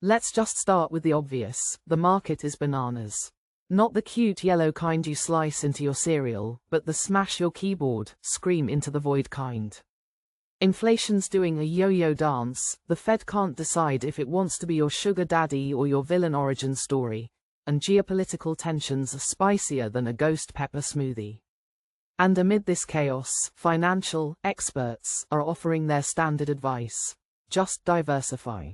Let's just start with the obvious. The market is bananas. Not the cute yellow kind you slice into your cereal, but the smash your keyboard, scream into the void kind. Inflation's doing a yo-yo dance. The Fed can't decide if it wants to be your sugar daddy or your villain origin story, and geopolitical tensions are spicier than a ghost pepper smoothie. And amid this chaos, financial experts are offering their standard advice. Just diversify.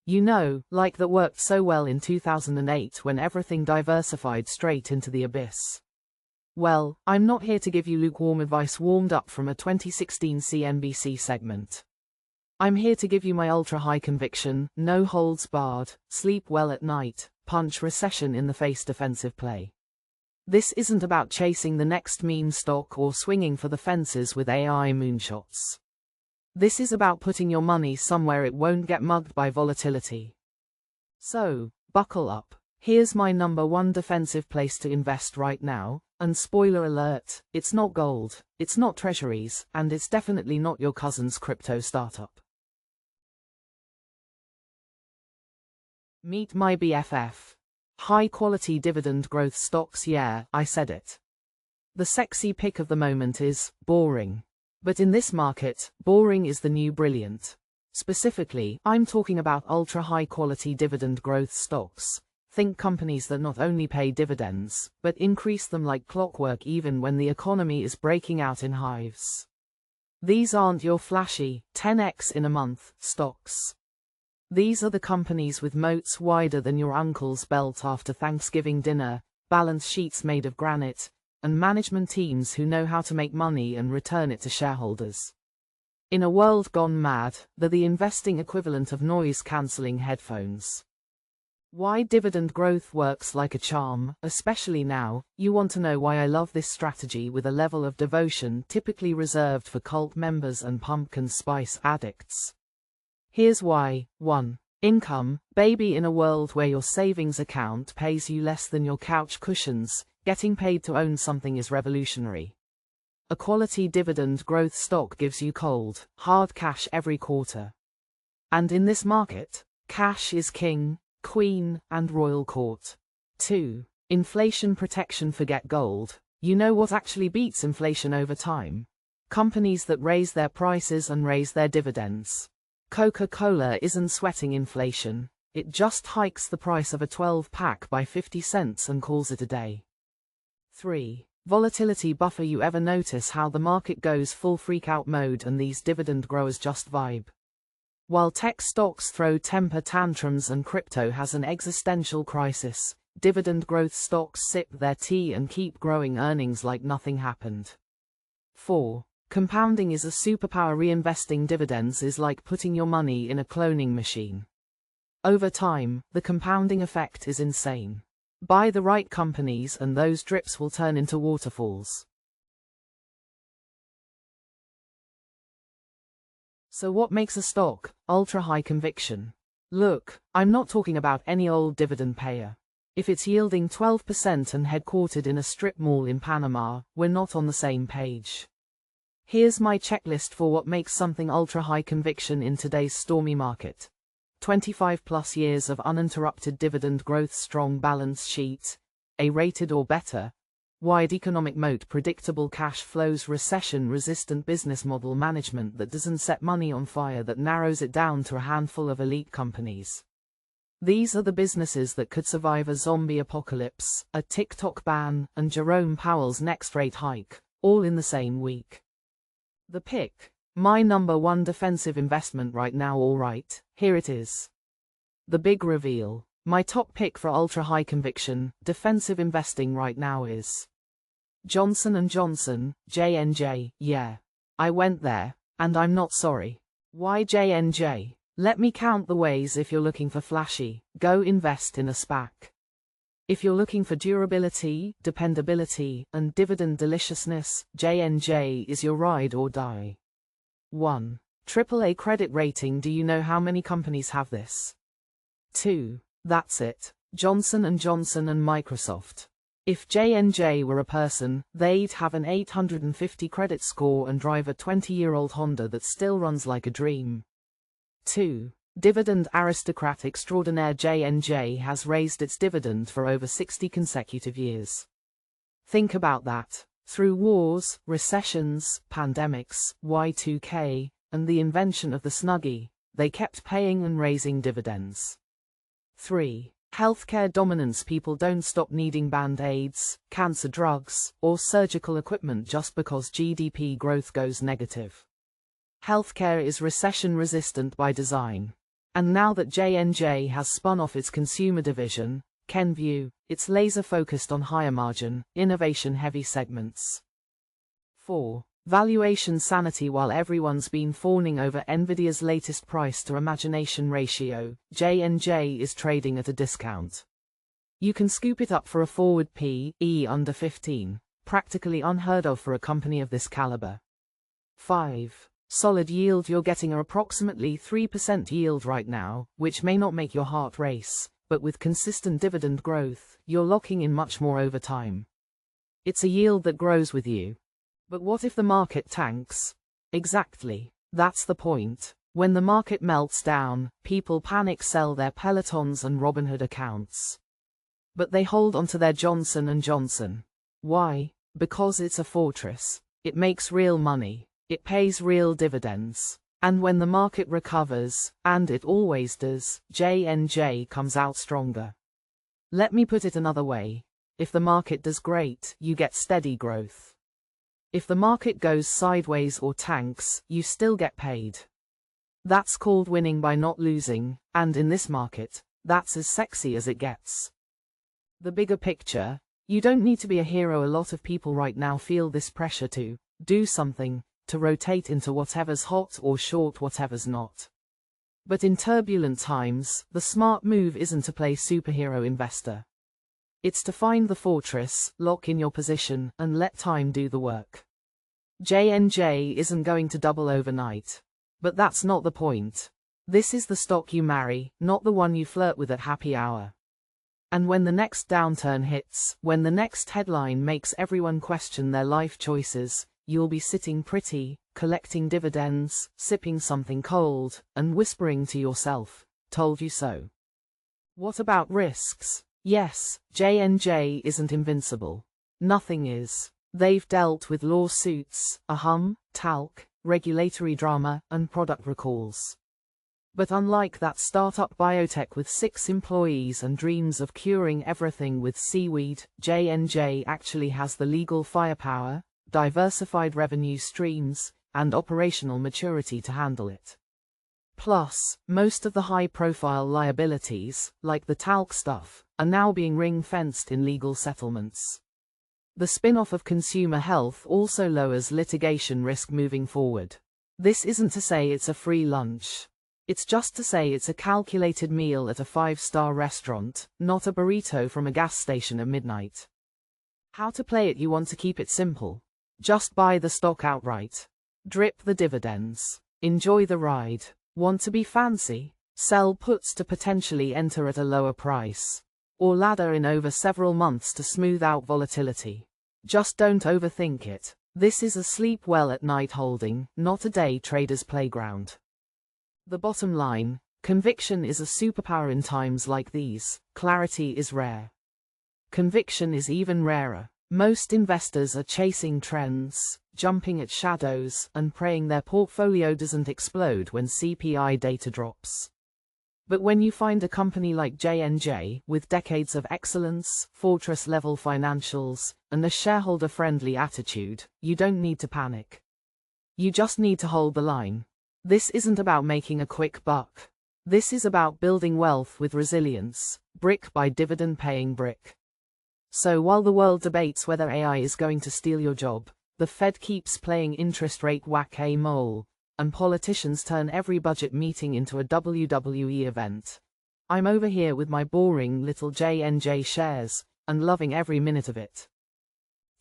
You know, like that worked so well in 2008 when everything diversified straight into the abyss. Well, I'm not here to give you lukewarm advice warmed up from a 2016 CNBC segment. I'm here to give you my ultra-high conviction, no holds barred, sleep well at night, punch recession in the face defensive play. This isn't about chasing the next meme stock or swinging for the fences with AI moonshots. This is about putting your money somewhere it won't get mugged by volatility. So, buckle up. Here's my number one defensive place to invest right now, and spoiler alert, it's not gold, it's not treasuries, and it's definitely not your cousin's crypto startup. Meet my BFF. High-quality dividend growth stocks. Yeah, I said it. The sexy pick of the moment is boring. But in this market, boring is the new brilliant. Specifically, I'm talking about ultra-high quality dividend growth stocks. Think companies that not only pay dividends, but increase them like clockwork even when the economy is breaking out in hives. These aren't your flashy 10x in a month stocks. These are the companies with moats wider than your uncle's belt after Thanksgiving dinner, balance sheets made of granite, and management teams who know how to make money and return it to shareholders. In a world gone mad, they're the investing equivalent of noise-canceling headphones. Why dividend growth works like a charm, especially now. You want to know why I love this strategy with a level of devotion typically reserved for cult members and pumpkin spice addicts. Here's why. 1. Income. Baby, in a world where your savings account pays you less than your couch cushions, getting paid to own something is revolutionary. A quality dividend growth stock gives you cold, hard cash every quarter. And in this market, cash is king, queen, and royal court. 2. Inflation protection. Forget gold. You know what actually beats inflation over time? Companies that raise their prices and raise their dividends. Coca-Cola isn't sweating inflation. It just hikes the price of a 12-pack by 50 cents and calls it a day. 3. Volatility buffer. You ever notice how the market goes full freak-out mode and these dividend growers just vibe? While tech stocks throw temper tantrums and crypto has an existential crisis, dividend growth stocks sip their tea and keep growing earnings like nothing happened. 4. Compounding is a superpower. Reinvesting dividends is like putting your money in a cloning machine. Over time, the compounding effect is insane. Buy the right companies and those drips will turn into waterfalls. So what makes a stock ultra-high conviction? Look, I'm not talking about any old dividend payer. If it's yielding 12% and headquartered in a strip mall in Panama, we're not on the same page. Here's my checklist for what makes something ultra-high conviction in today's stormy market. 25 plus years of uninterrupted dividend growth, strong balance sheet, A-rated or better, wide economic moat, predictable cash flows, recession-resistant business model, management that doesn't set money on fire, that narrows it down to a handful of elite companies. These are the businesses that could survive a zombie apocalypse, a TikTok ban, and Jerome Powell's next rate hike, all in the same week. The pick. My number one defensive investment right now. Alright, here it is. The big reveal. My top pick for ultra-high conviction, defensive investing right now is Johnson & Johnson, J&J. Yeah. I went there, and I'm not sorry. Why J&J? Let me count the ways. If you're looking for flashy, go invest in a SPAC. If you're looking for durability, dependability, and dividend deliciousness, J&J is your ride or die. 1. AAA credit rating. Do you know how many companies have this? 2. That's it. Johnson & Johnson and Microsoft. If J&J were a person, they'd have an 850 credit score and drive a 20-year-old Honda that still runs like a dream. 2. Dividend aristocrat extraordinaire J&J has raised its dividend for over 60 consecutive years. Think about that. Through wars, recessions, pandemics, Y2K, and the invention of the Snuggie, they kept paying and raising dividends. 3. Healthcare dominance. People don't stop needing band-aids, cancer drugs, or surgical equipment just because GDP growth goes negative. Healthcare is recession-resistant by design. And now that J&J has spun off its consumer division, Kenvue, it's laser-focused on higher-margin, innovation-heavy segments. 4. Valuation sanity. While everyone's been fawning over Nvidia's latest price-to-imagination ratio, J&J is trading at a discount. You can scoop it up for a forward P/E under 15, practically unheard of for a company of this caliber. 5. Solid yield. You're getting an approximately 3% yield right now, which may not make your heart race, but with consistent dividend growth, you're locking in much more over time. It's a yield that grows with you. But what if the market tanks? Exactly. That's the point. When the market melts down, people panic sell their Pelotons and Robinhood accounts. But they hold onto their Johnson & Johnson. Why? Because it's a fortress. It makes real money. It pays real dividends. And when the market recovers, and it always does, J&J comes out stronger. Let me put it another way. If the market does great, you get steady growth. If the market goes sideways or tanks, you still get paid. That's called winning by not losing, and in this market, that's as sexy as it gets. The bigger picture, you don't need to be a hero. A lot of people right now feel this pressure to do something, to rotate into whatever's hot or short whatever's not. But in turbulent times, the smart move isn't to play superhero investor. It's to find the fortress, lock in your position, and let time do the work. J&J isn't going to double overnight. But that's not the point. This is the stock you marry, not the one you flirt with at happy hour. And when the next downturn hits, when the next headline makes everyone question their life choices, you'll be sitting pretty, collecting dividends, sipping something cold, and whispering to yourself, "Told you so." What about risks? Yes, J&J isn't invincible. Nothing is. They've dealt with lawsuits, talc, regulatory drama, and product recalls. But unlike that startup biotech with 6 employees and dreams of curing everything with seaweed, J&J actually has the legal firepower, diversified revenue streams, and operational maturity to handle it. Plus, most of the high-profile liabilities, like the talc stuff, are now being ring-fenced in legal settlements. The spin-off of consumer health also lowers litigation risk moving forward. This isn't to say it's a free lunch. It's just to say it's a calculated meal at a 5-star restaurant, not a burrito from a gas station at midnight. How to play it? You want to keep it simple. Just buy the stock outright. Drip the dividends. Enjoy the ride. Want to be fancy? Sell puts to potentially enter at a lower price. Or ladder in over several months to smooth out volatility. Just don't overthink it. This is a sleep well at night holding, not a day trader's playground. The bottom line, conviction is a superpower in times like these. Clarity is rare. Conviction is even rarer. Most investors are chasing trends, jumping at shadows, and praying their portfolio doesn't explode when CPI data drops. But when you find a company like J&J, with decades of excellence, fortress-level financials, and a shareholder-friendly attitude, you don't need to panic. You just need to hold the line. This isn't about making a quick buck. This is about building wealth with resilience, brick by dividend-paying brick. So while the world debates whether AI is going to steal your job, the Fed keeps playing interest rate whack-a-mole, and politicians turn every budget meeting into a WWE event, I'm over here with my boring little J&J shares, and loving every minute of it.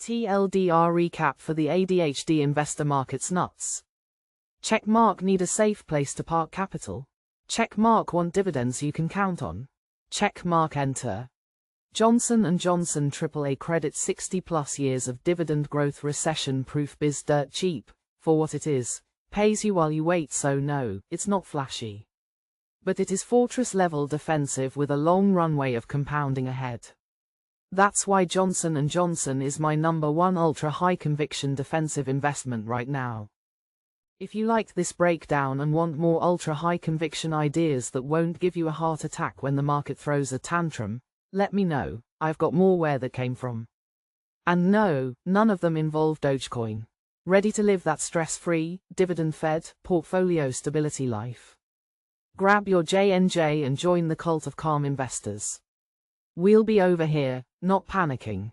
TLDR recap for the ADHD investor market's nuts. Checkmark: need a safe place to park capital. Checkmark: want dividends you can count on. Checkmark: enter. Johnson & Johnson AAA credit 60+ years of dividend growth, recession-proof biz, dirt cheap, for what it is, pays you while you wait. So no, it's not flashy. but it is fortress-level defensive with a long runway of compounding ahead. That's why Johnson & Johnson is my #1 ultra-high conviction defensive investment right now. If you liked this breakdown and want more ultra-high conviction ideas that won't give you a heart attack when the market throws a tantrum, let me know. I've got more where that came from. And no, none of them involve Dogecoin. Ready to live that stress-free, dividend-fed, portfolio stability life? Grab your J&J and join the cult of calm investors. We'll be over here, not panicking.